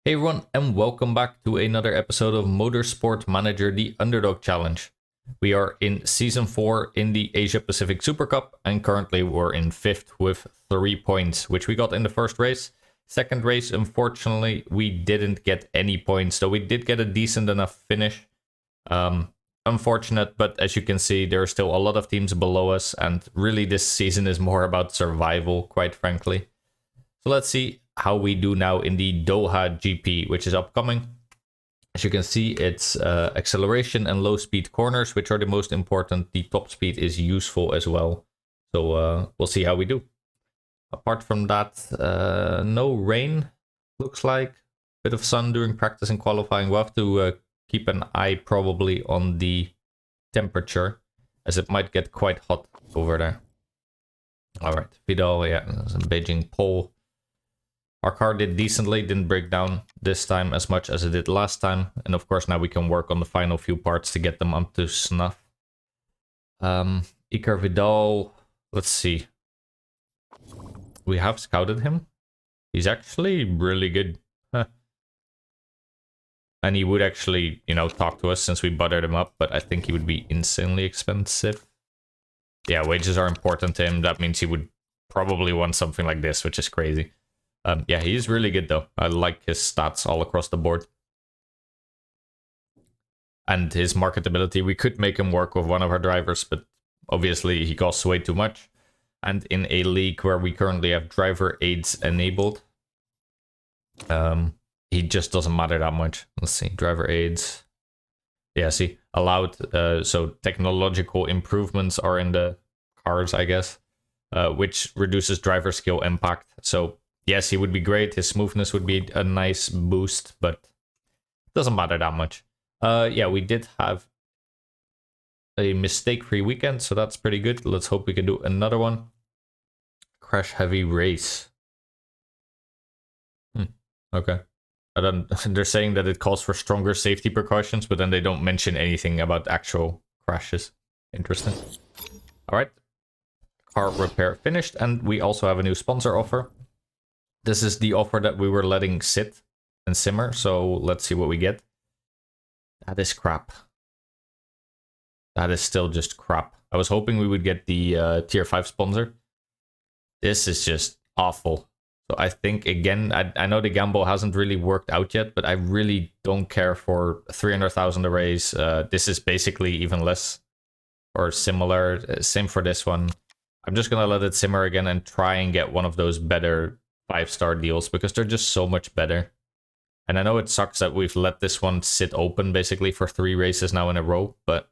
Hey everyone, and welcome back to another episode of Motorsport Manager, the Underdog Challenge. We are in Season 4 in the Asia Pacific Super Cup, and currently we're in 5th with 3 points, which we got in the first race. Second race, unfortunately, we didn't get any points, though we did get a decent enough finish. Unfortunate, but as you can see, there are still a lot of teams below us, and really this season is more about survival, quite frankly. So let's see how we do now in the Doha GP, which is upcoming. As you can see, it's acceleration and low speed corners, which are the most important. The top speed is useful as well. So we'll see how we do. Apart from that, no rain, looks like. Bit of sun during practice and qualifying. We'll have to keep an eye probably on the temperature, as it might get quite hot over there. All right, Vidal, yeah, Beijing pole. Our car did decently, didn't break down this time as much as it did last time. And of course, now we can work on the final few parts to get them up to snuff. Iker Vidal, let's see. We have scouted him. He's actually really good. Huh. And he would actually, talk to us since we buttered him up, but I think he would be insanely expensive. Yeah, wages are important to him. That means he would probably want something like this, which is crazy. Yeah, he's really good though. I like his stats all across the board. And his marketability, we could make him work with one of our drivers, but obviously he costs way too much. And in a league where we currently have driver aids enabled, he just doesn't matter that much. Let's see, driver aids. Yeah, see, allowed. So technological improvements are in the cars, I guess, which reduces driver skill impact. So yes, he would be great. His smoothness would be a nice boost, but it doesn't matter that much. Yeah, we did have a mistake-free weekend, so that's pretty good. Let's hope we can do another one. Crash heavy race. Okay. They're saying that it calls for stronger safety precautions, but then they don't mention anything about actual crashes. Interesting. All right. Car repair finished, and we also have a new sponsor offer. This is the offer that we were letting sit and simmer, so let's see what we get. That is crap. That is still just crap. I was hoping we would get the tier 5 sponsor. This is just awful. So I think, again, I know the gamble hasn't really worked out yet, but I really don't care for 300,000 arrays. This is basically even less or similar. Same for this one. I'm just going to let it simmer again and try and get one of those better 5-star deals, because they're just so much better. And I know it sucks that we've let this one sit open basically for 3 races now in a row, but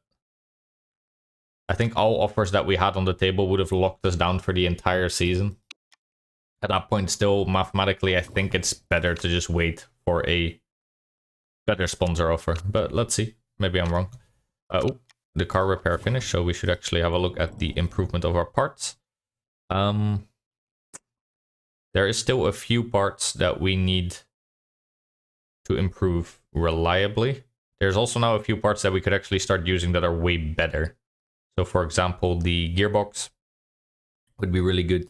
I think all offers that we had on the table would have locked us down for the entire season. At that point, still, mathematically, I think it's better to just wait for a better sponsor offer. But let's see. Maybe I'm wrong. Oh, the car repair finished, so we should actually have a look at the improvement of our parts. There is still a few parts that we need to improve reliably. There's also now a few parts that we could actually start using that are way better. So for example, the gearbox would be really good.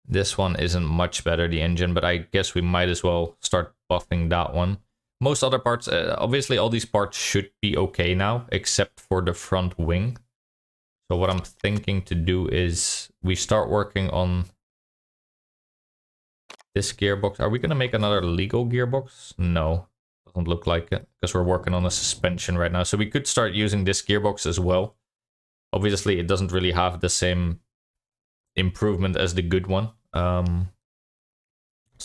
This one isn't much better, the engine, but I guess we might as well start buffing that one. Most other parts, obviously all these parts should be okay now, except for the front wing. So what I'm thinking to do is we start working on this gearbox. Are we going to make another legal gearbox? No, doesn't look like it, because we're working on a suspension right now. So we could start using this gearbox as well. Obviously, it doesn't really have the same improvement as the good one. So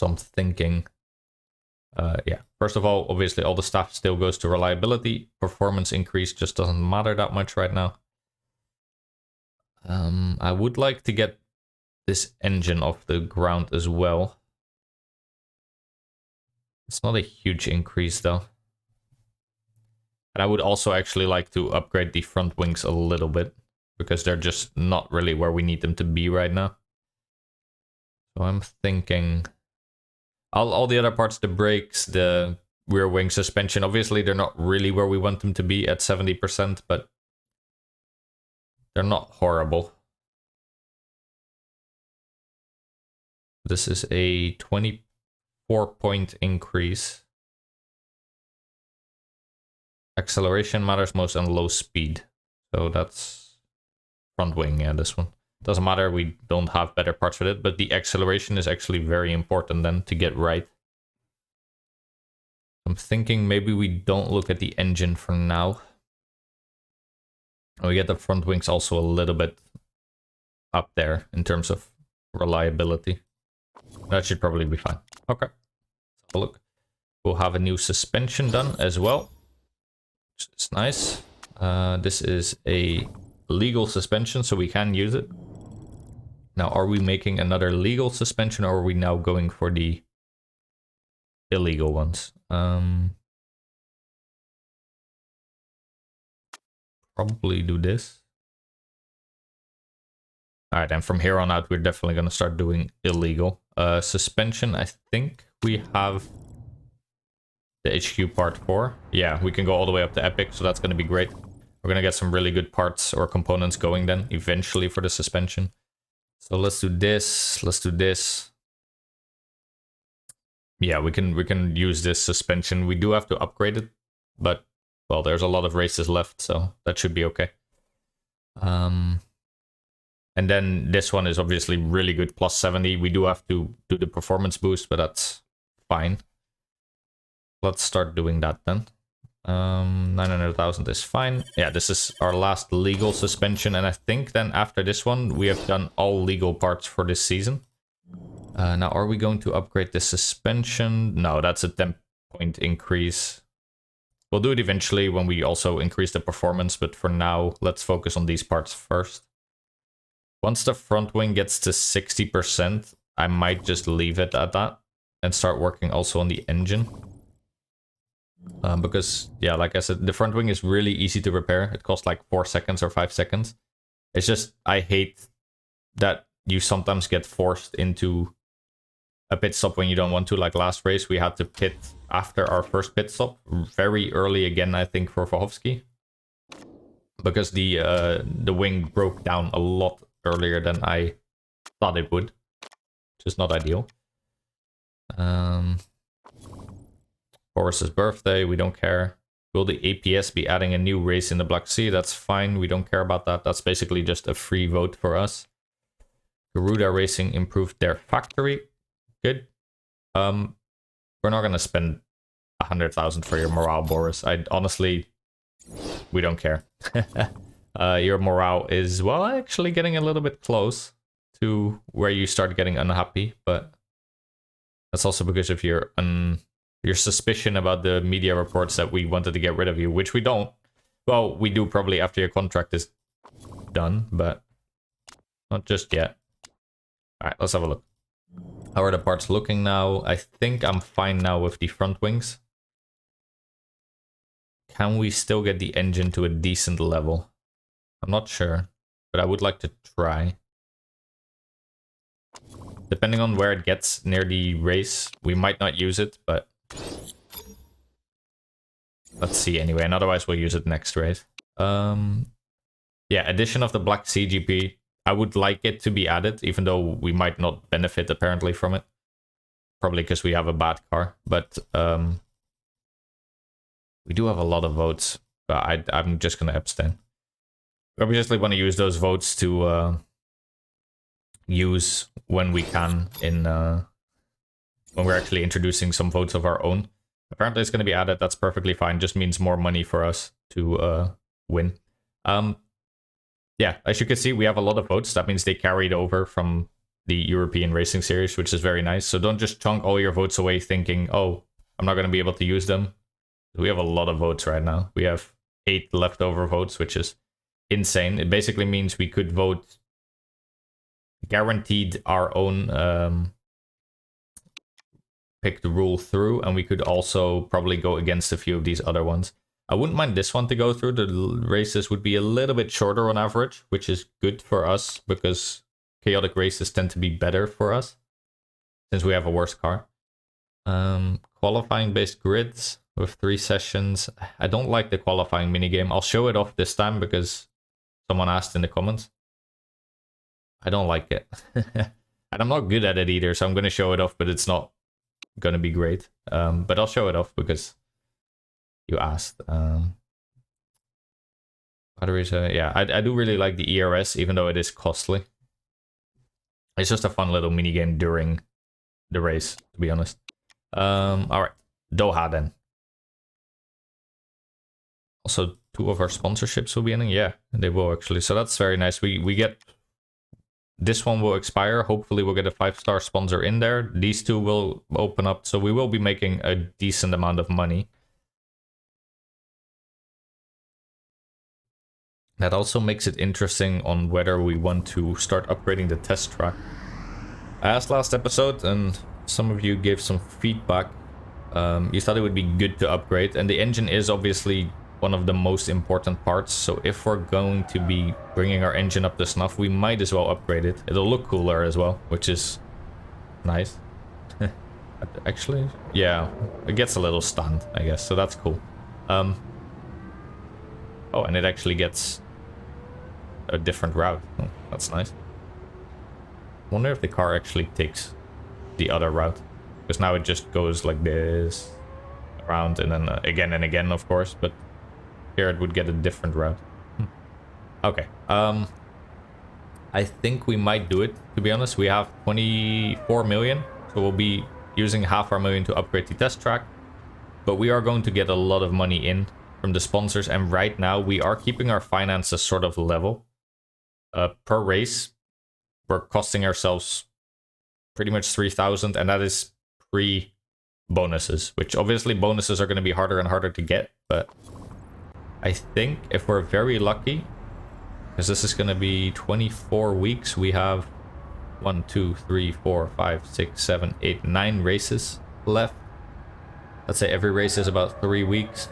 I'm thinking, yeah, first of all, obviously all the stuff still goes to reliability. Performance increase just doesn't matter that much right now. I would like to get this engine off the ground as well. It's not a huge increase though. And I would also actually like to upgrade the front wings a little bit, because they're just not really where we need them to be right now. So I'm thinking all the other parts, the brakes, the rear wing suspension, obviously they're not really where we want them to be at 70%, but they're not horrible. This is a 24-point increase. Acceleration matters most on low speed. So that's front wing, yeah, this one. Doesn't matter, we don't have better parts with it, but the acceleration is actually very important then to get right. I'm thinking maybe we don't look at the engine for now. We get the front wings also a little bit up there in terms of reliability. That should probably be fine. Okay, let's have a look. We'll have a new suspension done as well. It's nice. This is a legal suspension, so we can use it. Now, are we making another legal suspension, or are we now going for the illegal ones? Probably do this. All right, and from here on out, we're definitely going to start doing illegal. Suspension, I think we have the HQ part 4. Yeah, we can go all the way up to Epic, so that's going to be great. We're going to get some really good parts or components going then, eventually, for the suspension. So let's do this, let's do this. Yeah, we can use this suspension. We do have to upgrade it, but, well, there's a lot of races left, so that should be okay. And then this one is obviously really good, plus 70. We do have to do the performance boost, but that's fine. Let's start doing that then. 900,000 is fine. Yeah, this is our last legal suspension, and I think then after this one, we have done all legal parts for this season. Now, are we going to upgrade the suspension? No, that's a 10-point increase. We'll do it eventually when we also increase the performance, but for now, let's focus on these parts first. Once the front wing gets to 60%, I might just leave it at that and start working also on the engine. Because, yeah, like I said, the front wing is really easy to repair. It costs like 4 seconds or 5 seconds. It's just, I hate that you sometimes get forced into a pit stop when you don't want to. Like last race, we had to pit after our first pit stop. Very early again, I think, for Verhovsky. Because the wing broke down a lot earlier than I thought it would. Which is not ideal. Boris's birthday, we don't care. Will the APS be adding a new race in the Black Sea? That's fine, we don't care about that. That's basically just a free vote for us. Garuda Racing improved their factory. Good. We're not gonna spend 100,000 for your morale, Boris. I honestly, we don't care. Your morale is, well, actually getting a little bit close to where you start getting unhappy, but that's also because of your suspicion about the media reports that we wanted to get rid of you, which we don't. Well, we do probably after your contract is done, but not just yet. All right, let's have a look. How are the parts looking now? I think I'm fine now with the front wings. Can we still get the engine to a decent level? I'm not sure, but I would like to try. Depending on where it gets near the race, we might not use it, but let's see anyway, and otherwise we'll use it next race. Yeah, addition of the Black Sea GP. I would like it to be added, even though we might not benefit apparently from it. Probably because we have a bad car, but we do have a lot of votes, but I'm just going to abstain. We obviously want to use those votes to use when we can in when we're actually introducing some votes of our own. Apparently it's going to be added, that's perfectly fine, just means more money for us to win. Yeah, as you can see, we have a lot of votes. That means they carried over from the European Racing Series, which is very nice. So don't just chunk all your votes away thinking, oh, I'm not going to be able to use them. We have a lot of votes right now. We have 8 leftover votes, which is insane. It basically means we could vote guaranteed our own pick the rule through, and we could also probably go against a few of these other ones. I wouldn't mind this one to go through. The races would be a little bit shorter on average, which is good for us because chaotic races tend to be better for us since we have a worse car. Qualifying based grids with 3 sessions. I don't like the qualifying minigame. I'll show it off this time because someone asked in the comments. I don't like it. And I'm not good at it either, so I'm going to show it off, but it's not going to be great. But I'll show it off because you asked. Batteries, yeah, I do really like the ERS, even though it is costly. It's just a fun little mini game during the race, to be honest. All right, Doha then. Also, 2 of our sponsorships will be ending. Yeah, they will actually. So that's very nice. We get this one will expire. Hopefully, we'll get a 5-star sponsor in there. These 2 will open up, so we will be making a decent amount of money. That also makes it interesting on whether we want to start upgrading the test track. I asked last episode, and some of you gave some feedback. You thought it would be good to upgrade, and the engine is obviously one of the most important parts. So if we're going to be bringing our engine up to snuff, we might as well upgrade it. It'll look cooler as well, which is nice. Actually, yeah, it gets a little stunned, I guess, so that's cool. Oh, and it actually gets a different route. Oh, that's nice. Wonder if the car actually takes the other route, because now it just goes like this around and then again and again, of course, but here it would get a different route. Okay, I think we might do it, to be honest. We have 24 million, so we'll be using half our million to upgrade the test track, but we are going to get a lot of money in from the sponsors, and right now we are keeping our finances sort of level. Per race, we're costing ourselves pretty much 3,000, and that is pre-bonuses, which obviously bonuses are going to be harder and harder to get, but I think if we're very lucky, because this is going to be 24 weeks, we have 1, 2, 3, 4, 5, 6, 7, 8, 9 races left. Let's say every race is about 3 weeks.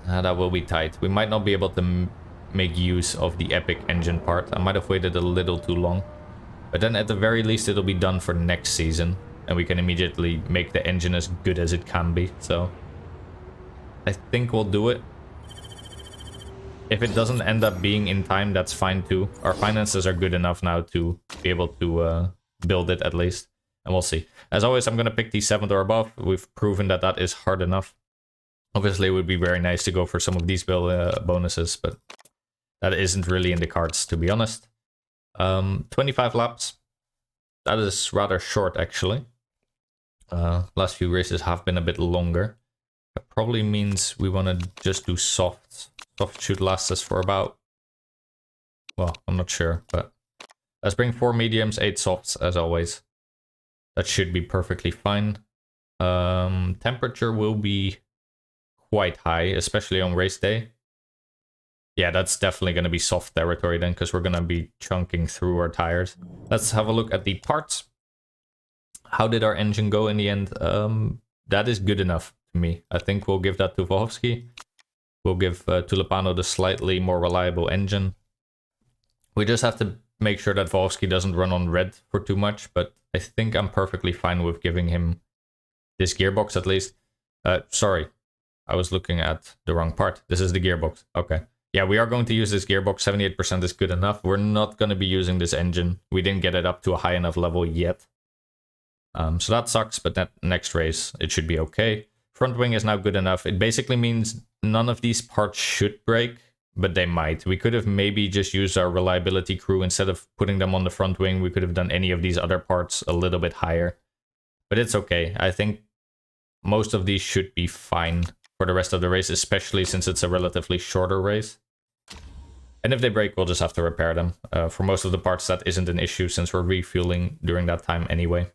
That will be tight. We might not be able to make use of the epic engine part. I might have waited a little too long. But then at the very least it'll be done for next season. And we can immediately make the engine as good as it can be. So I think we'll do it. If it doesn't end up being in time, that's fine too. Our finances are good enough now to be able to build it at least. And we'll see. As always, I'm going to pick the 7th or above. We've proven that that is hard enough. Obviously, it would be very nice to go for some of these bonuses, but that isn't really in the cards, to be honest. 25 laps. That is rather short, actually. Last few races have been a bit longer. That probably means we want to just do soft. Soft should last us for about... Well, I'm not sure, but... Let's bring 4 mediums, 8 softs, as always. That should be perfectly fine. Temperature will be quite high, especially on race day. Yeah, that's definitely going to be soft territory then, because we're going to be chunking through our tires. Let's have a look at the parts. How did our engine go in the end? That is good enough to me. I think we'll give that to Wojcicki. We'll give Tulipano the slightly more reliable engine. We just have to make sure that Wojcicki doesn't run on red for too much, but I think I'm perfectly fine with giving him this gearbox at least. Sorry, I was looking at the wrong part. This is the gearbox. Okay. Yeah, we are going to use this gearbox. 78% is good enough. We're not going to be using this engine. We didn't get it up to a high enough level yet. So that sucks, but that next race, it should be okay. Front wing is now good enough. It basically means none of these parts should break, but they might. We could have maybe just used our reliability crew instead of putting them on the front wing. We could have done any of these other parts a little bit higher, but it's okay. I think most of these should be fine for the rest of the race, especially since it's a relatively shorter race. And if they break, we'll just have to repair them. For most of the parts, that isn't an issue since we're refueling during that time anyway.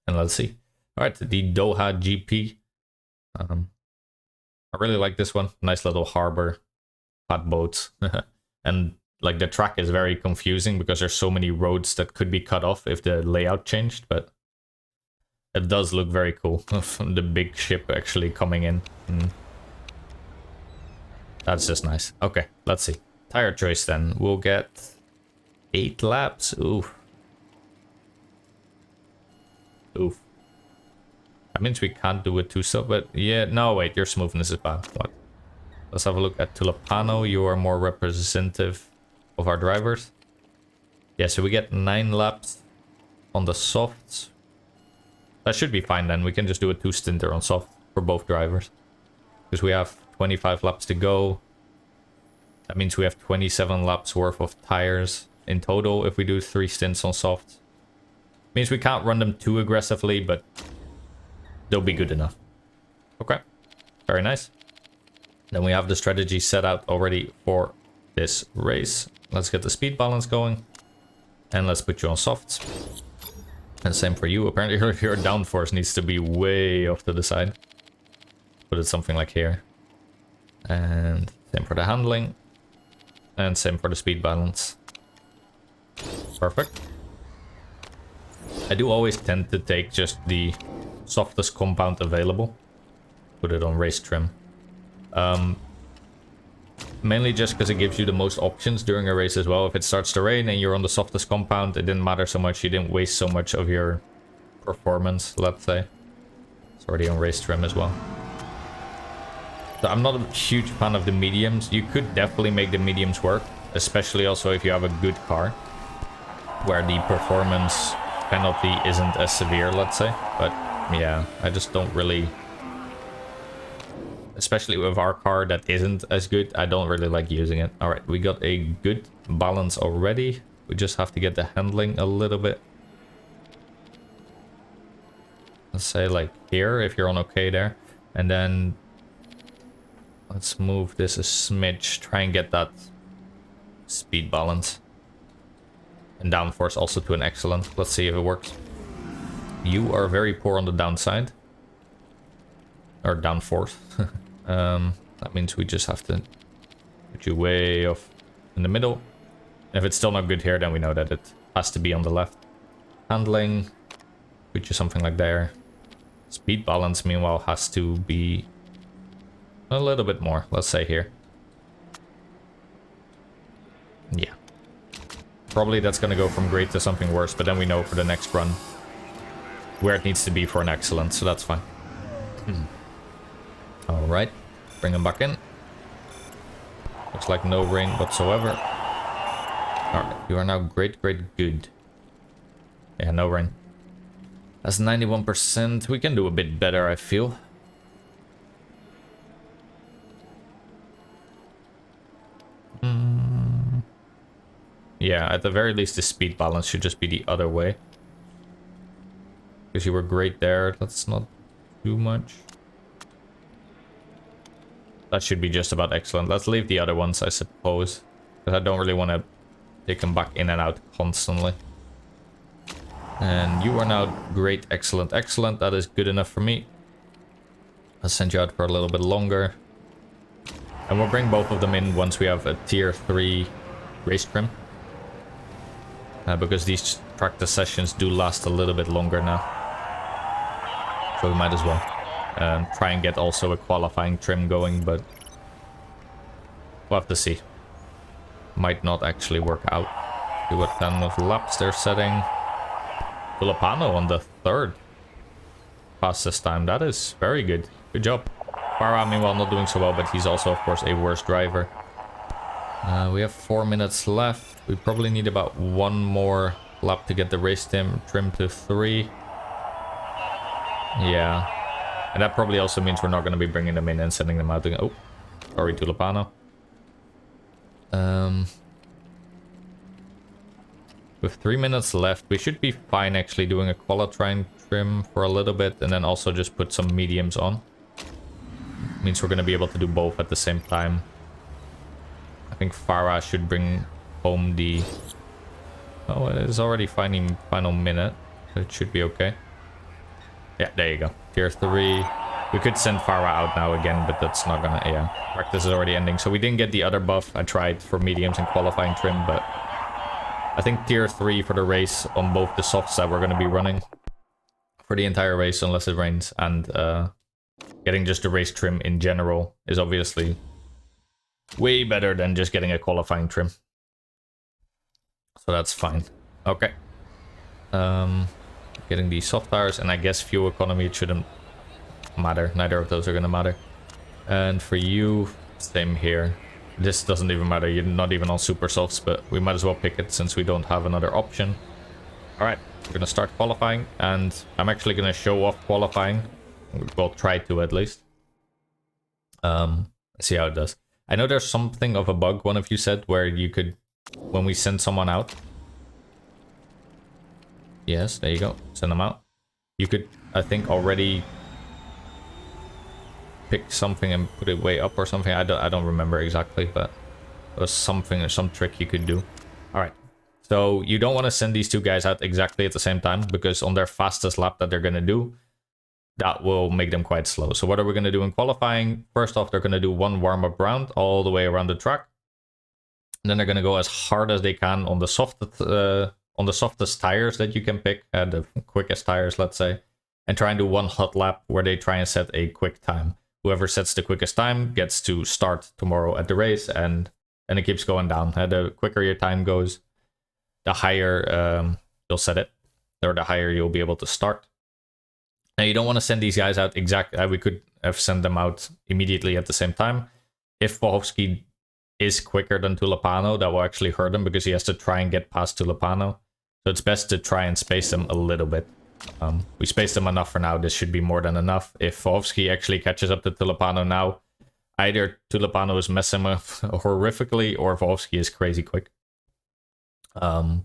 And let's see. All right, the Doha GP. I really like this one. Nice little harbor, hot boats. And like the track is very confusing because there's so many roads that could be cut off if the layout changed, but it does look very cool. The big ship actually coming in. That's just nice. Okay, let's see. Tire choice then. We'll get 8 laps. Oof. Oof. That means we can't do it too so, but yeah, no, wait, your smoothness is bad. What? Let's have a look at Tulipano. You are more representative of our drivers. Yeah, so we get 9 laps on the softs. That should be fine then. We can just do a 2-stinter on soft for both drivers. Because we have 25 laps to go. That means we have 27 laps worth of tires in total if we do 3 stints on soft. Means we can't run them too aggressively, but they'll be good enough. Okay, very nice. Then we have the strategy set out already for this race. Let's get the speed balance going. And let's put you on softs. And same for you. Apparently your downforce needs to be way off to the side. Put it something like here. And same for the handling. And same for the speed balance. Perfect. I do always tend to take just the softest compound available. Put it on race trim. Mainly just because it gives you the most options during a race as well. If it starts to rain and you're on the softest compound, it didn't matter so much. You didn't waste so much of your performance, let's say. It's already on race trim as well. So I'm not a huge fan of the mediums. You could definitely make the mediums work, especially also if you have a good car, where the performance penalty isn't as severe, let's say. But yeah, I just don't really... Especially with our car that isn't as good, I don't really like using it. Alright, we got a good balance already. We just have to get the handling a little bit. Let's say like here, if you're on okay there. And then let's move this a smidge. Try and get that speed balance. And downforce also to an excellent. Let's see if it works. You are very poor on the downside. Or downforce. That means we just have to put you way off in the middle. And if it's still not good here, then we know that it has to be on the left. Handling, put you something like there. Speed balance, meanwhile, has to be a little bit more, let's say here. Yeah. Probably that's going to go from great to something worse, but then we know for the next run where it needs to be for an excellent, so that's fine. Alright, bring him back in. Looks like no rain whatsoever. Alright, you are now great, good. Yeah, no rain. That's 91%. We can do a bit better, I feel. Yeah, at the very least the speed balance should just be the other way. Because you were great there, that's not too much. That should be just about excellent. Let's leave the other ones, I suppose. Because I don't really want to take them back in and out constantly. And you are now great, excellent. That is good enough for me. I'll send you out for a little bit longer. And we'll bring both of them in once we have a tier 3 race trim. Because these practice sessions do last a little bit longer now. So we might as well. Try and get also a qualifying trim going, but we'll have to see. Might not actually work out. See what kind of laps they're setting. Tulipano on the 3rd fastest time. That is very good. Good job. Farah, meanwhile, not doing so well, but he's also, of course, a worse driver. We have 4 minutes left. We probably need about 1 more lap to get the race trim to 3. Yeah. And that probably also means we're not going to be bringing them in and sending them out again. Oh, sorry, Tulipano. With 3 minutes left, we should be fine actually doing a qualifying trim for a little bit and then also just put some mediums on. Means we're going to be able to do both at the same time. I think Farah should bring home the... Oh, it is already final minute. So it should be okay. Yeah, there you go. Tier 3. We could send Farah out now again, but that's not gonna... Yeah, practice is already ending. So we didn't get the other buff. I tried for mediums and qualifying trim, but... I think tier 3 for the race on both the softs that we're gonna be running. For the entire race, unless it rains. And getting just the race trim in general is obviously way better than just getting a qualifying trim. So that's fine. Okay. Getting the soft tires, and I guess fuel economy, it shouldn't matter. Neither of those are gonna matter. And for you, same here. This doesn't even matter. You're not even on super softs, but we might as well pick it since we don't have another option. All right, we're gonna start qualifying, and I'm actually gonna show off qualifying. We'll try to at least. See how it does. I know there's something of a bug, one of you said, where you could, when we send someone out. Yes, there you go. Send them out. You could, I think, already pick something and put it way up or something. I don't remember exactly, but it was something or some trick you could do. All right. So you don't want to send these two guys out exactly at the same time, because on their fastest lap that they're going to do, that will make them quite slow. So what are we going to do in qualifying? First off, they're going to do one warm-up round all the way around the track. And then they're going to go as hard as they can on the softest tires that you can pick, the quickest tires, let's say, and try and do one hot lap where they try and set a quick time. Whoever sets the quickest time gets to start tomorrow at the race, and it keeps going down. The quicker your time goes, the higher you'll set it, or the higher you'll be able to start. Now, you don't want to send these guys out exactly. We could have sent them out immediately at the same time. If Wojcicki is quicker than Tulipano, that will actually hurt him because he has to try and get past Tulipano. So it's best to try and space them a little bit. We spaced them enough for now. This should be more than enough. If Wojcicki actually catches up to Tulipano now, either Tulipano is messing him up horrifically, or Wojcicki is crazy quick. Okay,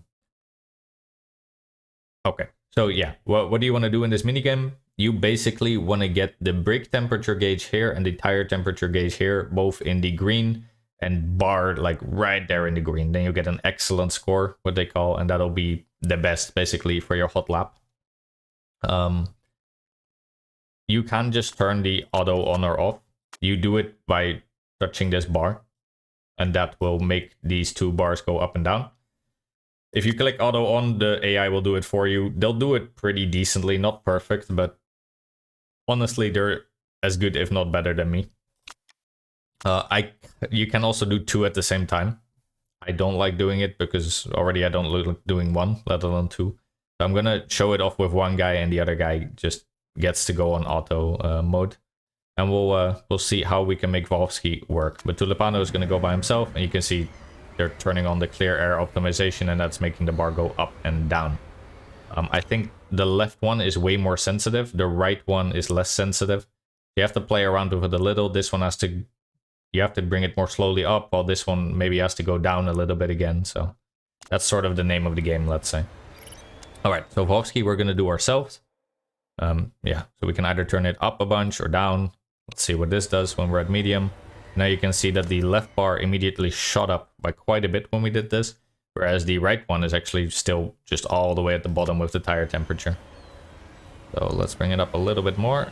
so yeah, what do you want to do in this minigame? You basically want to get the brake temperature gauge here and the tire temperature gauge here, both in the green, and bar like right there in the green. Then you get an excellent score, what they call, and that'll be the best basically for your hot lap. You can just turn the auto on or off. You do it by touching this bar, and that will make these two bars go up and down. If you click auto on, the AI will do it for you. They'll do it pretty decently, not perfect, but honestly, they're as good, if not better than me. You can also do two at the same time. I don't like doing it because already I don't like doing one, let alone two. So I'm gonna show it off with one guy, and the other guy just gets to go on auto mode, and we'll see how we can make Wojcicki work. But Tulipano is gonna go by himself, and you can see they're turning on the clear air optimization, and that's making the bar go up and down. I think the left one is way more sensitive. The right one is less sensitive. You have to play around with it a little. This one has to, you have to bring it more slowly up, while this one maybe has to go down a little bit again. So that's sort of the name of the game, let's say. All right, so Wojcicki we're gonna do ourselves. Yeah, so we can either turn it up a bunch or down. Let's see what this does when we're at medium. Now you can see that the left bar immediately shot up by quite a bit when we did this, whereas the right one is actually still just all the way at the bottom with the tire temperature. So let's bring it up a little bit more.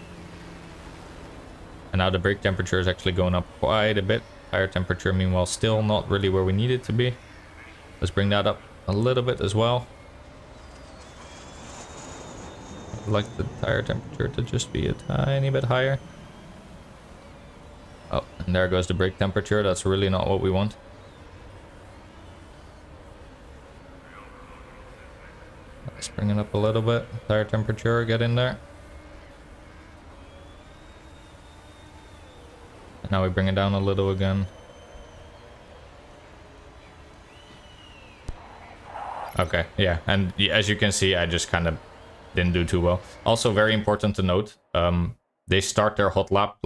And now the brake temperature is actually going up quite a bit. Tire temperature, meanwhile, still not really where we need it to be. Let's bring that up a little bit as well. I'd like the tire temperature to just be a tiny bit higher. Oh, and there goes the brake temperature. That's really not what we want. Let's bring it up a little bit. Tire temperature, get in there. And now we bring it down a little again. Okay, yeah, and as you can see, I just kind of didn't do too well. Also, very important to note, they start their hot lap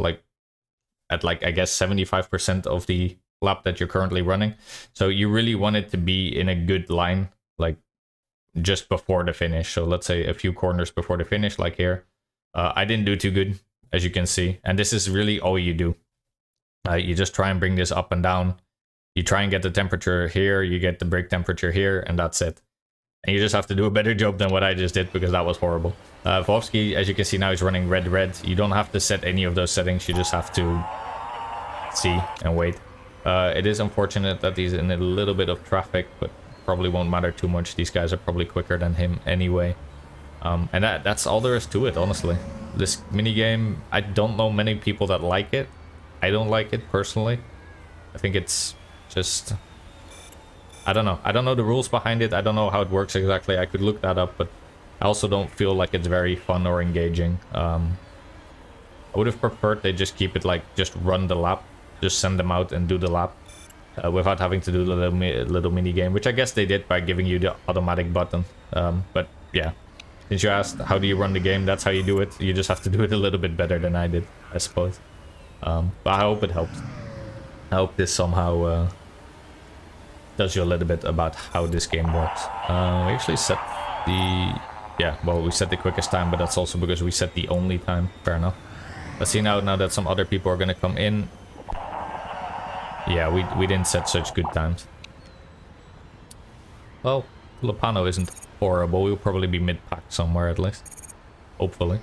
at I guess 75% of the lap that you're currently running. So you really want it to be in a good line, like just before the finish. So let's say a few corners before the finish, like here. I didn't do too good, as you can see. And this is really all you do. You just try and bring this up and down. You try and get the temperature here, you get the brake temperature here, and that's it. And you just have to do a better job than what I just did, because that was horrible. Wojcicki, as you can see now, is running red. You don't have to set any of those settings, you just have to see and wait. It is unfortunate that he's in a little bit of traffic, but probably won't matter too much. These guys are probably quicker than him anyway. And that's all there is to it, honestly. This minigame, I don't know many people that like it. I don't like it personally. I think it's just, I don't know. I don't know the rules behind it. I don't know how it works exactly. I could look that up, but I also don't feel like it's very fun or engaging. I would have preferred they just keep it like, just run the lap. Just send them out and do the lap. without having to do the little mini game, which I guess they did by giving you the automatic button. But yeah, since you asked how do you run the game, that's how you do it. You just have to do it a little bit better than I did, I suppose. But I hope it helps. I hope this somehow tells you a little bit about how this game works. We actually set the... Yeah, well, we set the quickest time, but that's also because we set the only time. Fair enough. Let's see now that some other people are going to come in. Yeah, we didn't set such good times. Well, Lopano isn't horrible. We'll probably be mid-pack somewhere at least. Hopefully.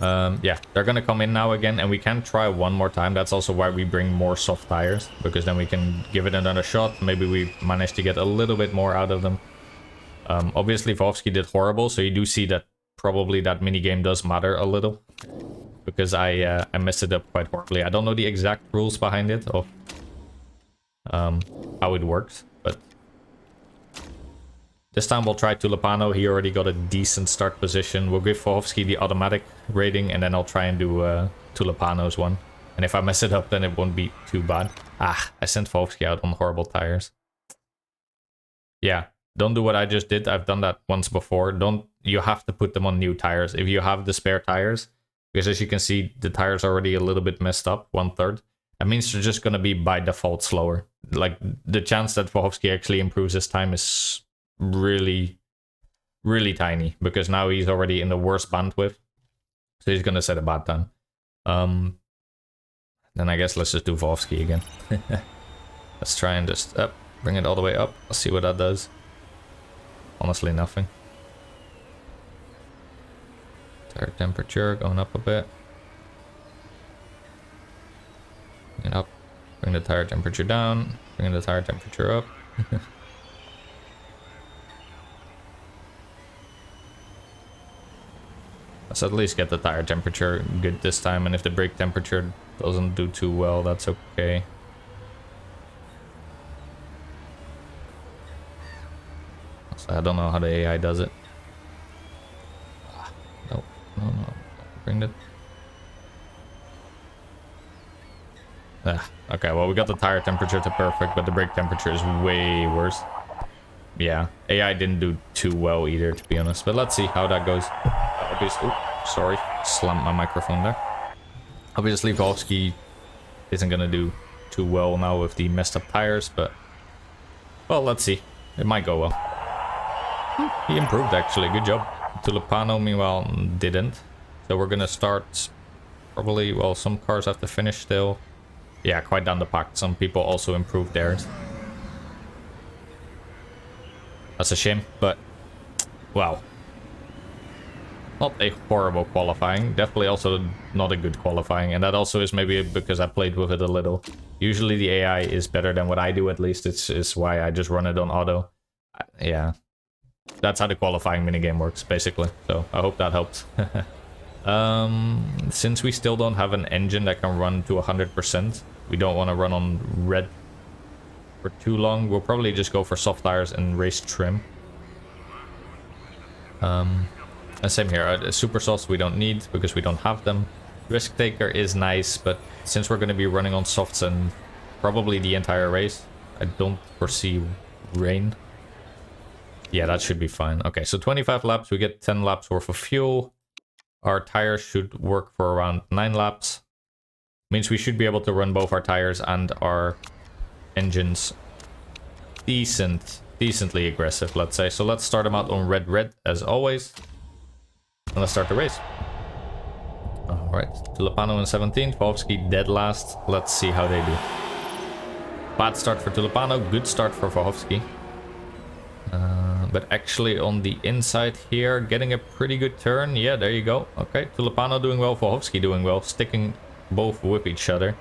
Yeah, they're going to come in now again, and we can try one more time. That's also why we bring more soft tires, because then we can give it another shot. Maybe we manage to get a little bit more out of them. Obviously, Vovsky did horrible, so you do see that probably that minigame does matter a little. Because I messed it up quite horribly. I don't know the exact rules behind it, of how it works, but... This time we'll try Tulipano. He already got a decent start position. We'll give Vovsky the automatic rating, and then I'll try and do Tulipano's one. And if I mess it up, then it won't be too bad. Ah, I sent Vovsky out on horrible tires. Yeah. Don't do what I just did. I've done that once before. You have to put them on new tires if you have the spare tires. Because as you can see, the tire's already a little bit messed up, 1/3. That means they're just going to be by default slower. Like, the chance that Vovsky actually improves his time is really, really tiny. Because now he's already in the worst bandwidth. So he's going to set a bad time. Then I guess let's just do Vovsky again. Let's try and just bring it all the way up. Let's see what that does. Honestly, nothing. Tire temperature going up a bit. Bring it up. Bring the tire temperature down. Bring the tire temperature up. Let's at least get the tire temperature good this time, and if the brake temperature doesn't do too well, that's okay. I don't know how the AI does it. No. Bring it. Okay, well, we got the tire temperature to perfect, but the brake temperature is way worse. Yeah, AI didn't do too well either, to be honest. But let's see how that goes. Obviously, sorry, slammed my microphone there. Obviously, Vovsky isn't gonna do too well now with the messed up tires, but... Well, let's see. It might go well. He improved, actually. Good job. Tulipano, meanwhile, didn't. So we're gonna start probably... Well, some cars have to finish still. Yeah, quite down the pack. Some people also improved theirs. That's a shame, but... Wow. Not a horrible qualifying. Definitely also not a good qualifying. And that also is maybe because I played with it a little. Usually the AI is better than what I do, at least. It's why I just run it on auto. Yeah. That's how the qualifying minigame works, basically. So I hope that helped. Since we still don't have an engine that can run to 100%, we don't want to run on red for too long. We'll probably just go for soft tires and race trim. And same here. Super softs we don't need because we don't have them. Risk taker is nice, but since we're going to be running on softs and probably the entire race, I don't foresee rain. Yeah, that should be fine. Okay, so 25 laps, we get 10 laps worth of fuel. Our tires should work for around 9 laps. Means we should be able to run both our tires and our engines decently aggressive, let's say. So let's start them out on red as always. And let's start the race. Alright, Tulipano in 17th, Vovsky dead last. Let's see how they do. Bad start for Tulipano, good start for Vovsky. But actually on the inside here, getting a pretty good turn. Yeah, there you go. Okay, Tulipano doing well, Vovsky doing well, sticking both with each other.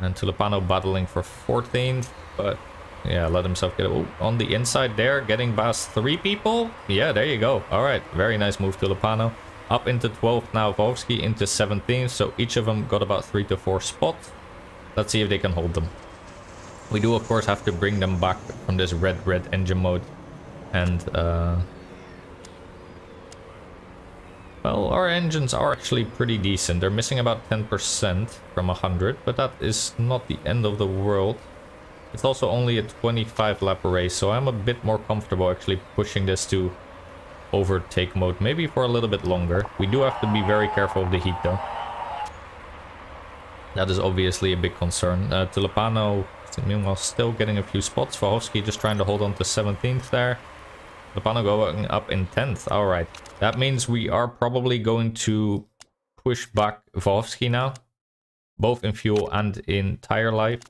And Tulipano battling for 14th, but yeah, let himself get on the inside there, getting past 3 people. Yeah, there you go. All right, very nice move, Tulipano. Up into 12th now, Vovsky into 17th, so each of them got about 3 to 4 spots. Let's see if they can hold them. We do, of course, have to bring them back from this red engine mode. And, well, our engines are actually pretty decent. They're missing about 10% from 100, but that is not the end of the world. It's also only a 25 lap race, so I'm a bit more comfortable actually pushing this to overtake mode, maybe for a little bit longer. We do have to be very careful of the heat though. That is obviously a big concern. Tulipano, meanwhile, still getting a few spots. Vahovsky just trying to hold on to 17th there. Tulipano going up in 10th. Alright, that means we are probably going to push back Vahovsky now, both in fuel and in tire life.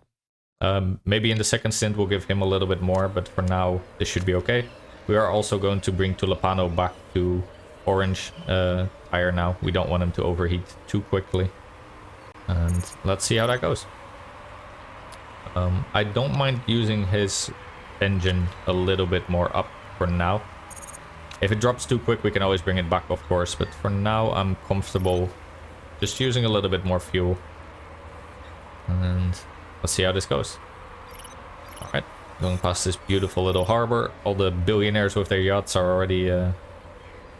Maybe in the second stint we'll give him a little bit more, but for now this should be okay. We are also going to bring Tulipano back to orange tire now. We don't want him to overheat too quickly. And let's see how that goes. I don't mind using his engine a little bit more up for now. If it drops too quick, we can always bring it back, of course. But for now, I'm comfortable just using a little bit more fuel. And let's see how this goes. Alright, going past this beautiful little harbor. All the billionaires with their yachts are already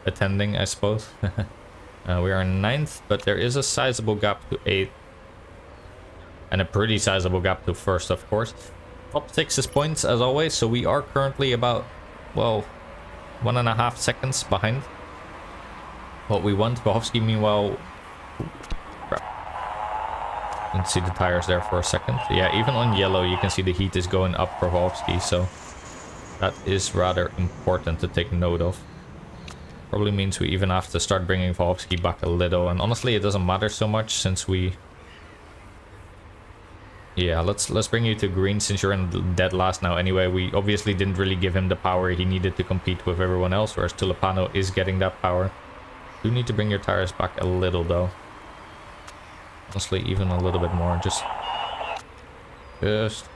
attending, I suppose. We are in 9th, but there is a sizable gap to 8th. And a pretty sizable gap to 1st, of course. Top 6 is points, as always, so we are currently about, well, 1.5 seconds behind what we want. Vahovsky, meanwhile... Crap. Didn't see the tires there for a second. Yeah, even on yellow, you can see the heat is going up for Vahovsky, so... that is rather important to take note of. Probably means we even have to start bringing Vahovsky back a little. And honestly, it doesn't matter so much since we... Yeah, let's bring you to green since you're in dead last now. Anyway, we obviously didn't really give him the power he needed to compete with everyone else, whereas Tulipano is getting that power. You need to bring your tires back a little though. Honestly, even a little bit more. Just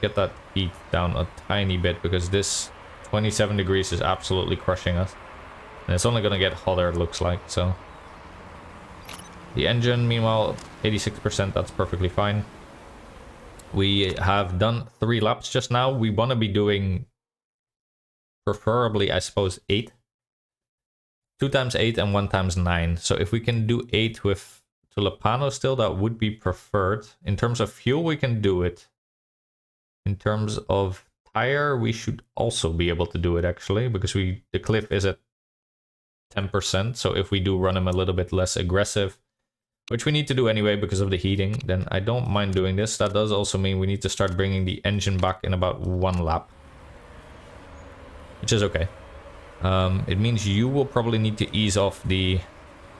get that heat down a tiny bit, because this 27 degrees is absolutely crushing us. And it's only gonna get hotter, it looks like, so. The engine, meanwhile, 86%, that's perfectly fine. We have done 3 laps just now. We want to be doing, preferably, I suppose, 8. 2 times 8 and 1 times 9. So if we can do 8 with Tulipano still, that would be preferred. In terms of fuel, we can do it. In terms of tire, we should also be able to do it, actually, because the cliff is at 10%. So if we do run him a little bit less aggressive, which we need to do anyway because of the heating, then I don't mind doing this. That does also mean we need to start bringing the engine back in about 1 lap, which is okay. It means you will probably need to ease off the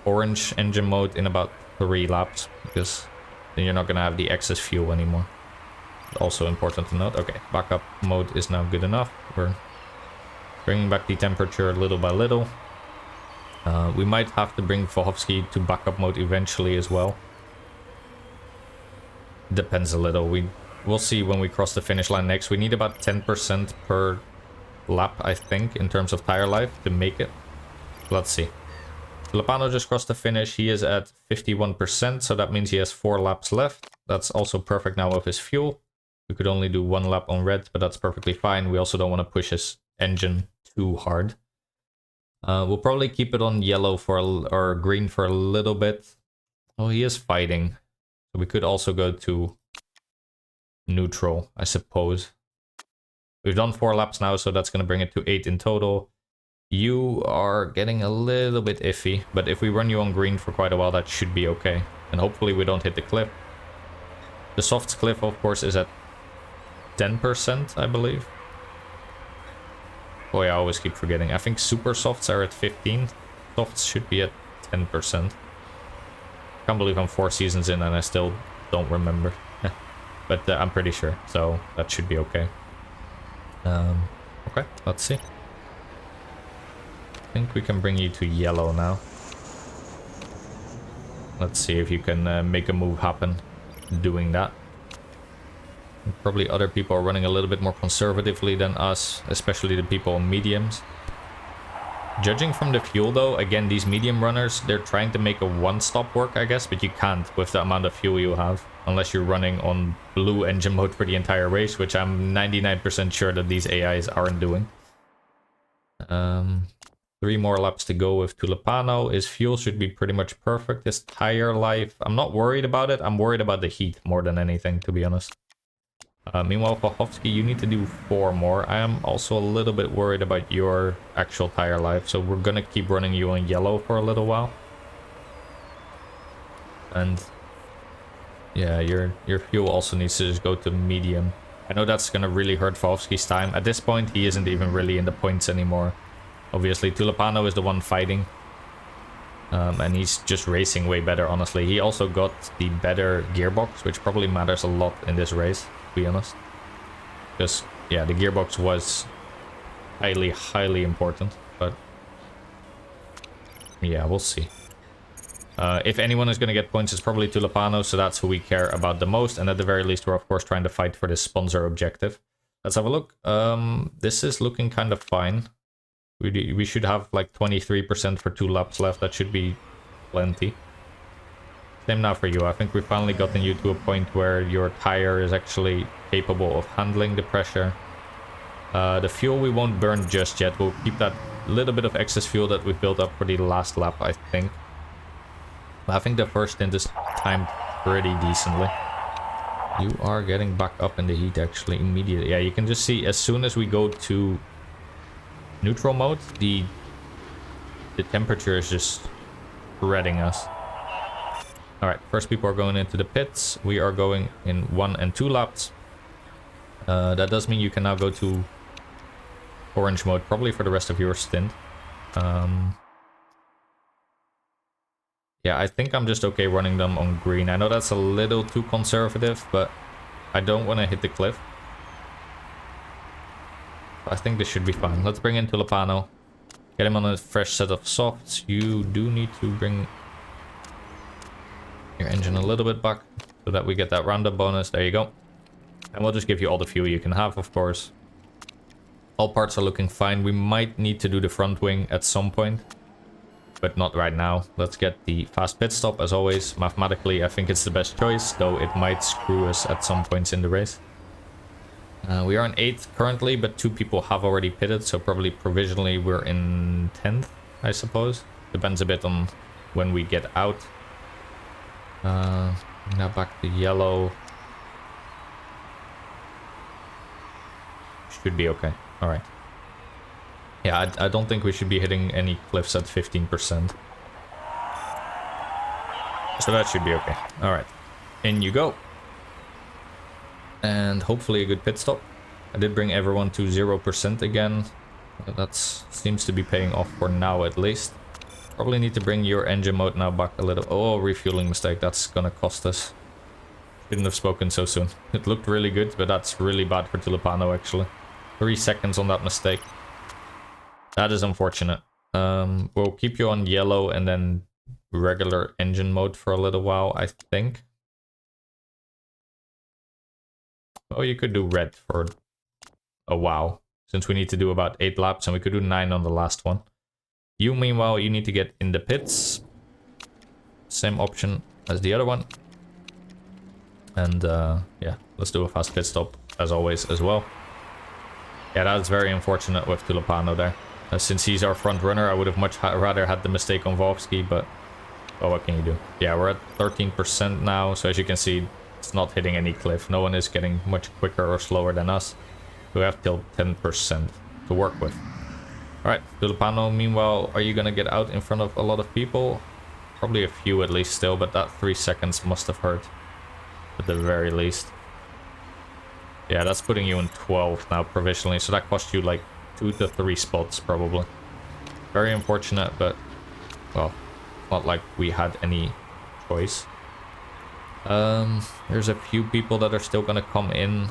orange engine mode in about 3 laps, because then you're not going to have the excess fuel anymore. Also important to note. Okay, backup mode is now good enough. We're bringing back the temperature little by little. We might have to bring Vahovsky to backup mode eventually as well. Depends a little. We'll see when we cross the finish line next. We need about 10% per lap, I think, in terms of tire life to make it. Let's see. Tulipano just crossed the finish. He is at 51%, so that means he has 4 laps left. That's also perfect now with his fuel. We could only do 1 lap on red, but that's perfectly fine. We also don't want to push his engine too hard. We'll probably keep it on yellow or green for a little bit. Oh, he is fighting. So we could also go to neutral, I suppose. We've done 4 laps now, so that's going to bring it to 8 in total. You are getting a little bit iffy, but if we run you on green for quite a while, that should be okay. And hopefully we don't hit the cliff. The softs cliff, of course, is at 10%, I believe. Boy, I always keep forgetting. I think super softs are at 15. Softs should be at 10%. Can't believe I'm 4 seasons in and I still don't remember. But I'm pretty sure, so that should be okay. Okay, let's see. I think we can bring you to yellow now. Let's see if you can make a move happen doing that. Probably other people are running a little bit more conservatively than us, especially the people on mediums. Judging from the fuel though, again, these medium runners, they're trying to make a one-stop work, I guess, but you can't with the amount of fuel you have, unless you're running on blue engine mode for the entire race, which I'm 99% sure that these AIs aren't doing. 3 more laps to go with Tulipano. His fuel should be pretty much perfect. His tire life, I'm not worried about it. I'm worried about the heat more than anything, to be honest. Meanwhile, Volhovsky, you need to do 4 more. I am also a little bit worried about your actual tire life, so we're gonna keep running you on yellow for a little while. And yeah, your fuel also needs to just go to medium. I know that's gonna really hurt Volhovsky's time. At this point, he isn't even really in the points anymore. Obviously, Tulipano is the one fighting. And he's just racing way better, honestly. He also got the better gearbox, which probably matters a lot in this race, to be honest. Because, yeah, the gearbox was highly, highly important. But, yeah, we'll see. If anyone is going to get points, it's probably Tulipano, so that's who we care about the most. And at the very least, we're, of course, trying to fight for this sponsor objective. Let's have a look. This is looking kind of fine. We should have like 23% for 2 laps left. That should be plenty. Same now for you. I think we've finally gotten you to a point where your tire is actually capable of handling the pressure. The fuel we won't burn just yet. We'll keep that little bit of excess fuel that we've built up for the last lap, I think. I think the first stint is timed pretty decently. You are getting back up in the heat actually immediately. Yeah, you can just see as soon as we go to neutral mode, the temperature is just shredding us. Alright, first people are going into the pits. We are going in 1 and 2 laps. That does mean you can now go to orange mode, probably for the rest of your stint. Yeah, I think I'm just okay running them on green. I know that's a little too conservative, but I don't want to hit the cliff. I think this should be fine. Let's bring in Tulipano. Get him on a fresh set of softs. You do need to bring your engine a little bit back so that we get that roundup bonus. There you go. And we'll just give you all the fuel you can have, of course. All parts are looking fine. We might need to do the front wing at some point, but not right now. Let's get the fast pit stop as always. Mathematically, I think it's the best choice, though it might screw us at some points in the race. We are in 8th currently, but 2 people have already pitted, so probably provisionally we're in 10th, I suppose. Depends a bit on when we get out. Now back to yellow. Should be okay. Alright. Yeah, I don't think we should be hitting any cliffs at 15%. So that should be okay. Alright. In you go. And hopefully a good pit stop. I did bring everyone to 0% again. That seems to be paying off for now at least. Probably need to bring your engine mode now back a little. Oh, refueling mistake. That's gonna cost us. Shouldn't have spoken so soon. It looked really good, but that's really bad for Tulipano actually. 3 seconds on that mistake. That is unfortunate. We'll keep you on yellow and then regular engine mode for a little while, I think. Oh, you could do red for a while, since we need to do about 8 laps, and we could do 9 on the last one. You, meanwhile, you need to get in the pits. Same option as the other one. And, yeah, let's do a fast pit stop, as always, as well. Yeah, that's very unfortunate with Tulipano there. Since he's our front runner, I would have much rather had the mistake on Volhovsky, but... oh, what can you do? Yeah, we're at 13% now, so as you can see, it's not hitting any cliff. No one is getting much quicker or slower than us. We have till 10% to work with. Alright, Tulipano, meanwhile, are you gonna get out in front of a lot of people? Probably a few at least still, but that 3 seconds must have hurt. At the very least. Yeah, that's putting you in 12th now provisionally, so that cost you like 2 to 3 spots probably. Very unfortunate, but, well, not like we had any choice. There's a few people that are still gonna come in.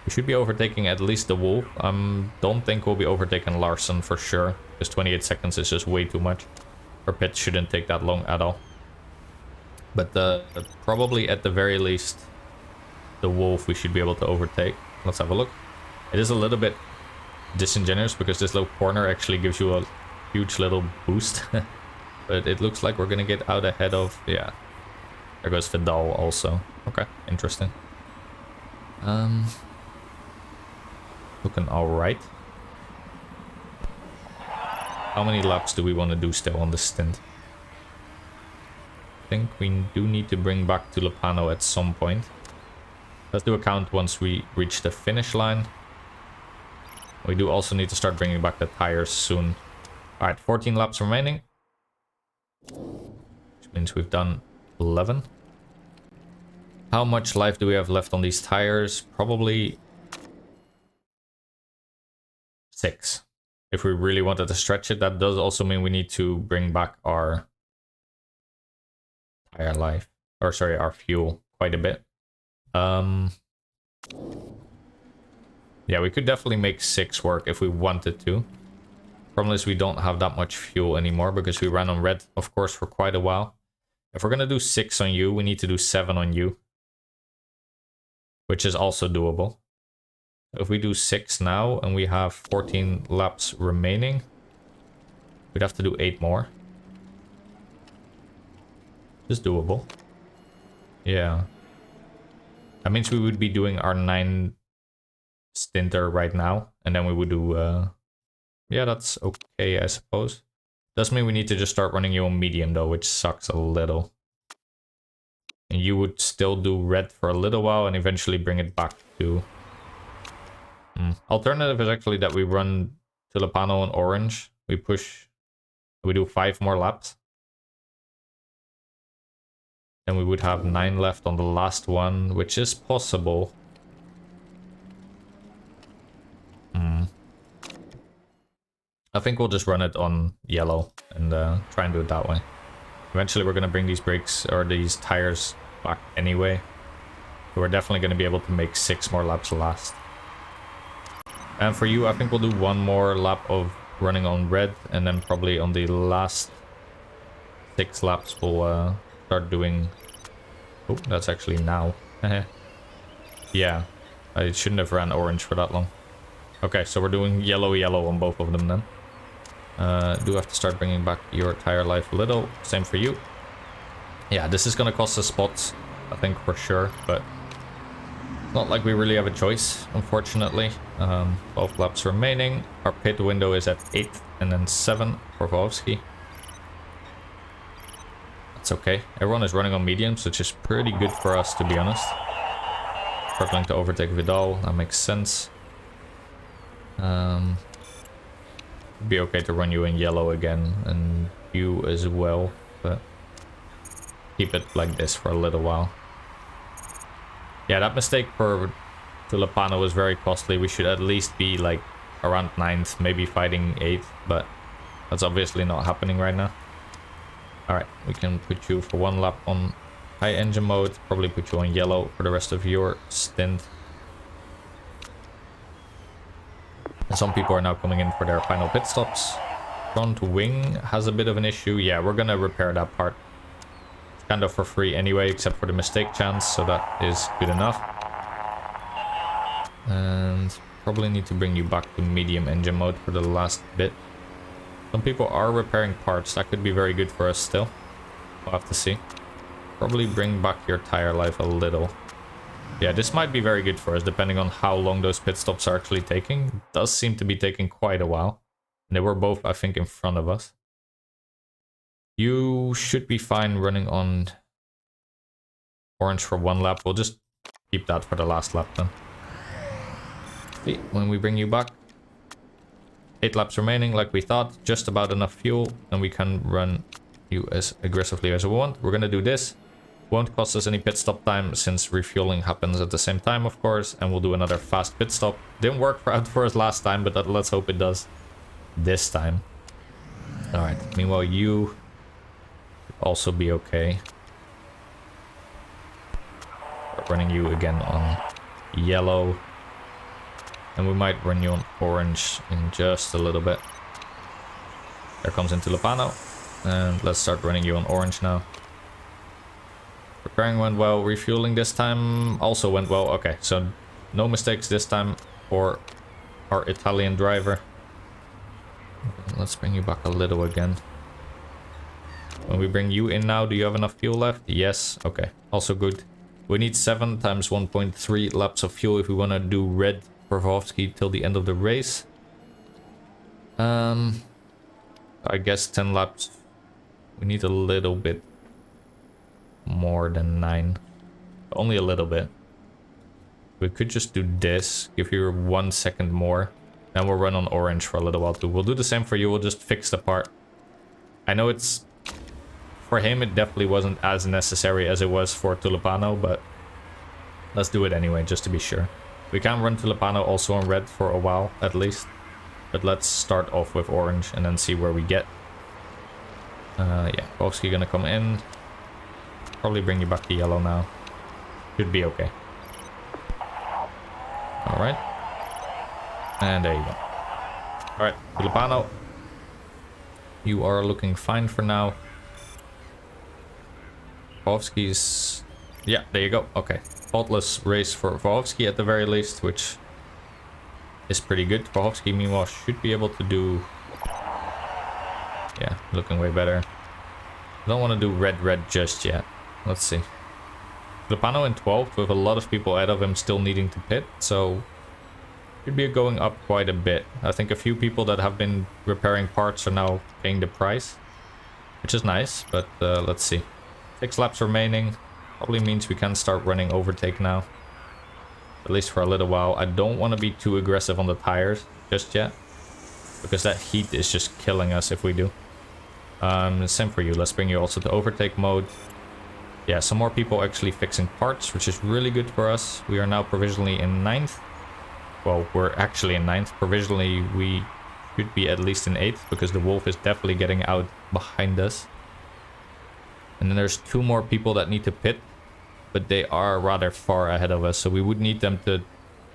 We should be overtaking at least the Wolf. Don't think we'll be overtaking Larson for sure, because 28 seconds is just way too much. Our pit shouldn't take that long at all. But probably at the very least, the Wolf we should be able to overtake. Let's have a look. It is a little bit disingenuous because this little corner actually gives you a huge little boost. But it looks like we're gonna get out ahead of... yeah. There goes Vidal also. Okay, interesting. Looking alright. How many laps do we want to do still on this stint? I think we do need to bring back Tulipano at some point. Let's do a count once we reach the finish line. We do also need to start bringing back the tires soon. Alright, 14 laps remaining. Which means we've done 11. How much life do we have left on these tires? Probably 6. If we really wanted to stretch it, that does also mean we need to bring back our tire life. Or sorry, our fuel quite a bit. Yeah, we could definitely make 6 work if we wanted to. Problem is we don't have that much fuel anymore because we ran on red, of course, for quite a while. If we're gonna do 6 on you, we need to do 7 on you. Which is also doable. If we do 6 now and we have 14 laps remaining, we'd have to do 8 more. It's doable. Yeah. That means we would be doing our 9 stinter right now. And then we would do... yeah, that's okay, I suppose. Does mean we need to just start running you on medium though, which sucks a little. And you would still do red for a little while and eventually bring it back to... Alternative is actually that we run Tulipano on orange. We do 5 more laps. Then we would have 9 left on the last one, which is possible. I think we'll just run it on yellow and try and do it that way. Eventually we're going to bring these brakes or these tires back anyway. So we're definitely going to be able to make 6 more laps last. And for you, I think we'll do 1 more lap of running on red, and then probably on the last 6 laps we'll start doing... Oh, that's actually now. Yeah, I shouldn't have ran orange for that long. Okay, so we're doing yellow on both of them then. Do have to start bringing back your tire life a little. Same for you. Yeah, this is going to cost us spots, I think, for sure, but not like we really have a choice, unfortunately. 12 laps remaining. Our pit window is at 8 and then 7 for Wolski. That's okay. Everyone is running on mediums, which is pretty good for us, to be honest. Struggling to overtake Vidal, that makes sense. Be okay to run you in yellow again, and you as well, but keep it like this for a little while. Yeah, that mistake for Tulipano was very costly. We should at least be like around 9th, maybe fighting 8th, but that's obviously not happening right now. Alright, we can put you for 1 lap on high engine mode, probably put you on yellow for the rest of your stint. And some people are now coming in for their final pit stops. Front wing has a bit of an issue. Yeah, we're gonna repair that part. It's kind of for free anyway, except for the mistake chance, so that is good enough. And probably need to bring you back to medium engine mode for the last bit. Some people are repairing parts. That could be very good for us still. We'll have to see. Probably bring back your tire life a little. Yeah, this might be very good for us, depending on how long those pit stops are actually taking. It does seem to be taking quite a while. And they were both, I think, in front of us. You should be fine running on orange for 1 lap. We'll just keep that for the last lap then. See, when we bring you back. 8 laps remaining, like we thought. Just about enough fuel, and we can run you as aggressively as we want. We're gonna do this. Won't cost us any pit stop time since refueling happens at the same time, of course, and we'll do another fast pit stop. Didn't work out for us last time, but let's hope it does this time. Alright, meanwhile you also be okay. We're running you again on yellow, and we might run you on orange in just a little bit. There comes into Lupano, and let's start running you on orange now. Repairing went well, refueling this time also went well. Okay, so no mistakes this time for our Italian driver. Let's bring you back a little again. When we bring you in now, do you have enough fuel left? Yes, okay, also good. We need 7 times 1.3 laps of fuel if we want to do red for Vovsky till the end of the race. I guess 10 laps. We need a little bit more than 9. Only a little bit. We could just do this, give you 1 second more, and we'll run on orange for a little while too. We'll do the same for you, we'll just fix the part. I know it's... For him, it definitely wasn't as necessary as it was for Tulipano, but let's do it anyway, just to be sure. We can run Tulipano also on red for a while, at least. But let's start off with orange and then see where we get. Yeah, Kowski gonna come in. Probably bring you back to yellow now. Should be okay. Alright. And there you go. Alright, Tulipano. You are looking fine for now. Kowski's... Yeah, there you go. Okay. Faultless race for Kowski at the very least, which is pretty good. Kowski, meanwhile, should be able to do... Yeah, looking way better. Don't want to do red just yet. Let's see. Tulipano in 12th with a lot of people ahead of him still needing to pit, so should be going up quite a bit. I think a few people that have been repairing parts are now paying the price, which is nice, but let's see. 6 laps remaining. Probably means we can start running overtake now. At least for a little while. I don't want to be too aggressive on the tires just yet, because that heat is just killing us if we do. Same for you. Let's bring you also to overtake mode. Yeah, some more people actually fixing parts, which is really good for us. We are now provisionally in 9th. Well, we're actually in 9th. Provisionally, we should be at least in 8th, because the Wolf is definitely getting out behind us. And then there's 2 more people that need to pit, but they are rather far ahead of us, so we would need them to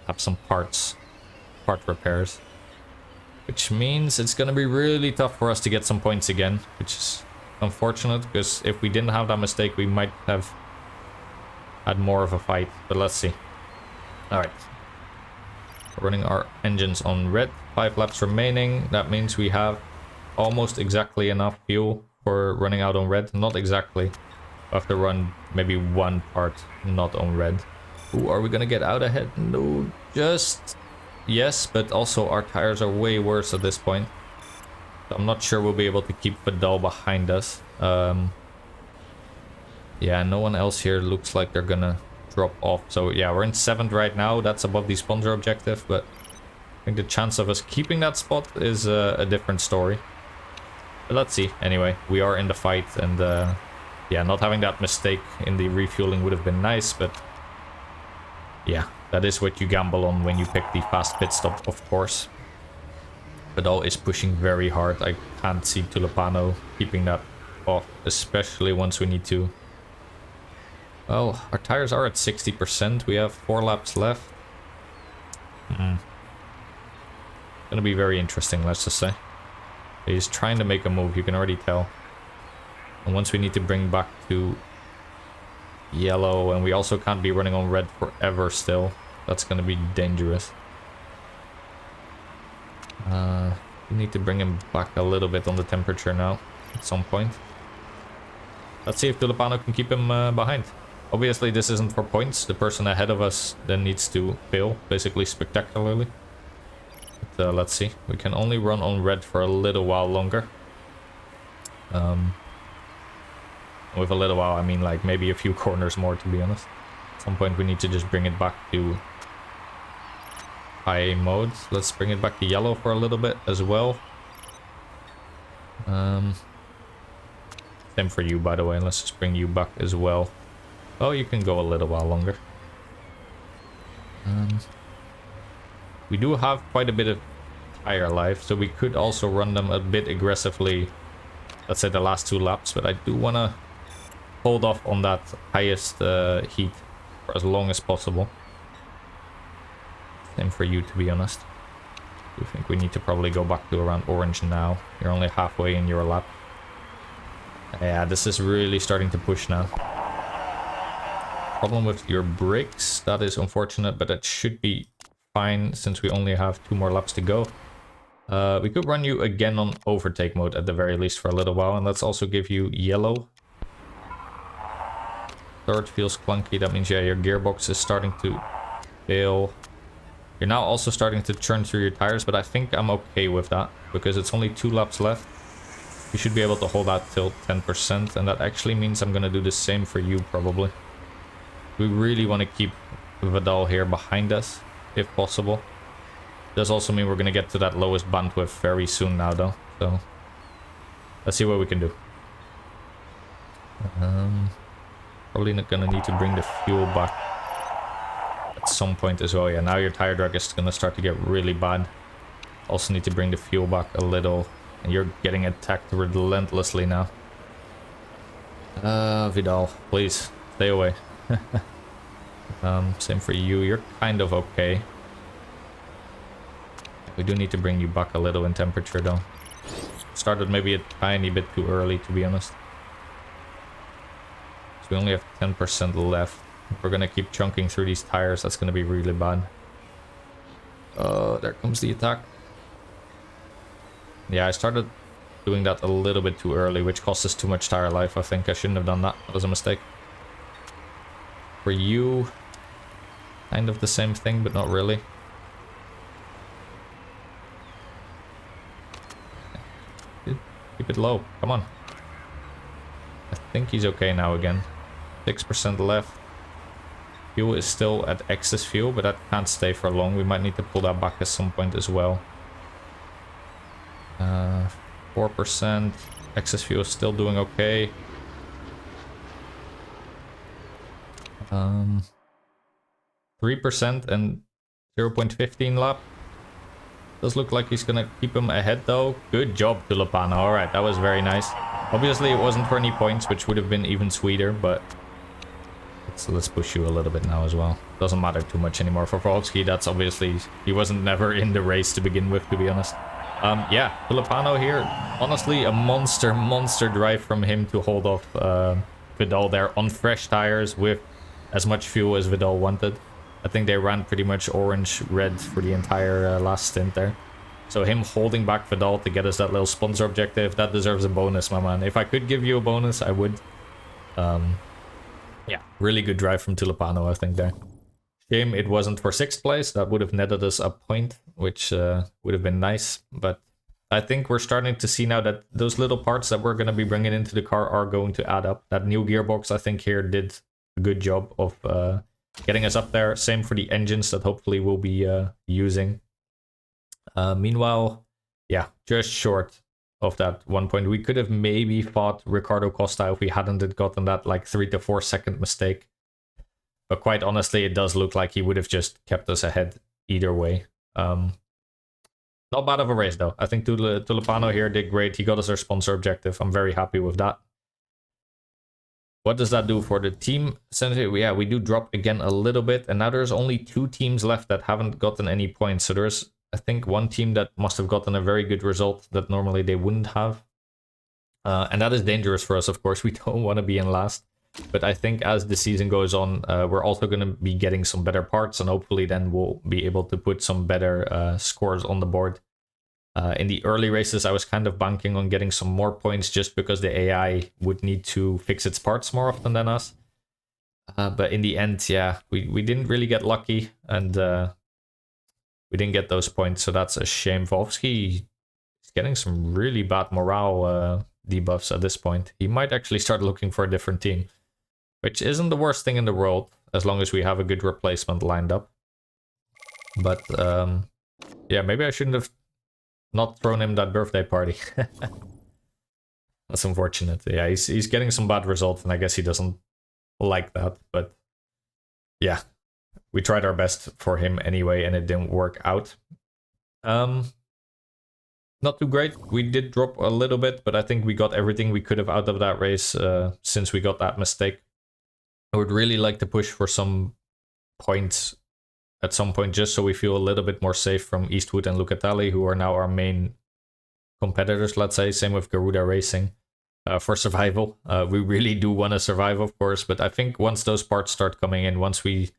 have some part repairs. Which means it's going to be really tough for us to get some points again, which is unfortunate, because if we didn't have that mistake, we might have had more of a fight, but let's see. Alright. We're running our engines on red, 5 laps remaining. That means we have almost exactly enough fuel for running out on red. Not exactly. We'll have to run maybe 1 part not on red. Ooh, are we going to get out ahead? No, just... Yes, but also our tires are way worse at this point. I'm not sure we'll be able to keep Vidal behind us. Yeah, no one else here looks like they're gonna drop off. So yeah, we're in 7th right now. That's above the sponsor objective, but I think the chance of us keeping that spot is a different story. But let's see. Anyway, we are in the fight, and yeah, not having that mistake in the refueling would have been nice, but yeah. That is what you gamble on when you pick the fast pit stop, of course. Vidal is pushing very hard. I can't see Tulipano keeping that off, especially once we need to. Well, our tires are at 60%. We have 4 laps left. Gonna be very interesting, let's just say. He's trying to make a move, you can already tell. And once we need to bring back to yellow, and we also can't be running on red forever still. That's going to be dangerous. We need to bring him back a little bit on the temperature now at some point. Let's see if Tulipano can keep him behind. Obviously this isn't for points. The person ahead of us then needs to fail, basically spectacularly. But let's see. We can only run on red for a little while longer. With a little while I mean like maybe a few corners more, to be honest. At some point we need to just bring it back to high mode. Let's bring it back to yellow for a little bit as well. Same for you, by the way. Let's just bring you back as well. Oh, you can go a little while longer. We do have quite a bit of tire life, so we could also run them a bit aggressively, let's say the last 2 laps, but I do want to hold off on that highest heat for as long as possible. Same for you, to be honest. I do think we need to probably go back to around orange now. You're only halfway in your lap. Yeah, this is really starting to push now. Problem with your brakes. That is unfortunate, but it should be fine since we only have 2 more laps to go. We could run you again on overtake mode at the very least for a little while, and let's also give you yellow. 3rd feels clunky. That means, yeah, your gearbox is starting to fail. You're now also starting to churn through your tires, but I think I'm okay with that because it's only 2 laps left. You should be able to hold out till 10%, and that actually means I'm going to do the same for you probably. We really want to keep Vidal here behind us, if possible. Does also mean we're going to get to that lowest bandwidth very soon now, though. So let's see what we can do. Probably not going to need to bring the fuel back at some point as well. Yeah, now your tire drag is going to start to get really bad. Also need to bring the fuel back a little. And you're getting attacked relentlessly now. Vidal, please, stay away. Same for you. You're kind of okay. We do need to bring you back a little in temperature, though. Started maybe a tiny bit too early, to be honest. So we only have 10% left. If we're gonna keep chunking through these tires, that's gonna be really bad. Oh, there comes the attack. Yeah, I started doing that a little bit too early, which cost us too much tire life. I think I shouldn't have done that. That was a mistake. For you, kind of the same thing, but not really. Keep it low. Come on. I think he's okay now again. 6% left. Fuel is still at excess fuel, but that can't stay for long. We might need to pull that back at some point as well. 4%. Excess fuel is still doing okay. 3% and 0.15 lap. Does look like he's gonna keep him ahead though. Good job, Tulipano. Alright, that was very nice. Obviously it wasn't for any points, which would have been even sweeter, but let's push you a little bit now as well. Doesn't matter too much anymore. For Volksky, that's obviously... He wasn't never in the race to begin with, to be honest. Yeah, Tulipano here. Honestly, a monster drive from him to hold off Vidal there on fresh tires with as much fuel as Vidal wanted. I think they ran pretty much orange-red for the entire last stint there. So him holding back Vidal to get us that little sponsor objective, that deserves a bonus, my man. If I could give you a bonus, I would. Yeah, really good drive from Tulipano, I think, there. Shame it wasn't for 6th place. That would have netted us a point, which would have been nice. But I think we're starting to see now that those little parts that we're going to be bringing into the car are going to add up. That new gearbox, I think, here did a good job of... getting us up there. Same for the engines that hopefully we'll be using. Meanwhile, yeah, just short of that 1 point. We could have maybe fought Ricardo Costa if we hadn't gotten that like 3 to 4 second mistake. But quite honestly, it does look like he would have just kept us ahead either way. Not bad of a race though. I think Tulipano here did great. He got us our sponsor objective. I'm very happy with that. What does that do for the team? Essentially, yeah, we do drop again a little bit. And now there's only 2 teams left that haven't gotten any points. So there's, I think, 1 team that must have gotten a very good result that normally they wouldn't have. And that is dangerous for us, of course. We don't want to be in last. But I think as the season goes on, we're also going to be getting some better parts. And hopefully then we'll be able to put some better scores on the board. In the early races, I was kind of banking on getting some more points just because the AI would need to fix its parts more often than us. But in the end, yeah, we didn't really get lucky and we didn't get those points. So that's a shame. Volksky is getting some really bad morale debuffs at this point. He might actually start looking for a different team, which isn't the worst thing in the world as long as we have a good replacement lined up. But yeah, maybe I shouldn't have not thrown him that birthday party. That's unfortunate. Yeah, he's getting some bad results, and I guess he doesn't like that. But yeah, we tried our best for him anyway, and it didn't work out. Not too great. We did drop a little bit, but I think we got everything we could have out of that race since we got that mistake. I would really like to push for some points at some point, just so we feel a little bit more safe from Eastwood and Lucatelli, who are now our main competitors, let's say. Same with Garuda Racing for survival. We really do want to survive, of course, but I think once those parts start coming in, once we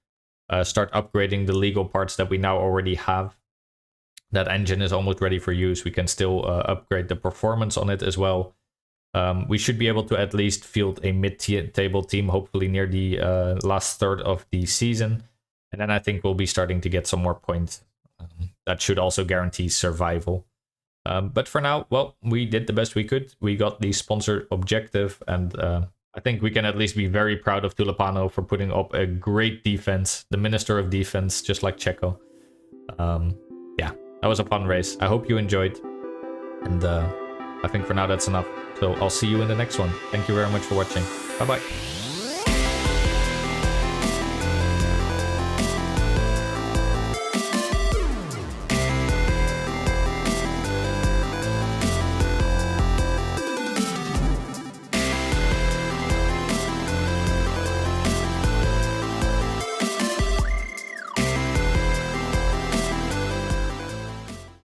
start upgrading the legal parts that we now already have, that engine is almost ready for use. We can still upgrade the performance on it as well. We should be able to at least field a mid-table team, hopefully near the last third of the season. And then I think we'll be starting to get some more points. That should also guarantee survival. But for now, well, we did the best we could. We got the sponsor objective, and I think we can at least be very proud of Tulipano for putting up a great defense. The Minister of Defense, just like Checo. Yeah, that was a fun race. I hope you enjoyed. And I think for now that's enough. So I'll see you in the next one. Thank you very much for watching. Bye-bye.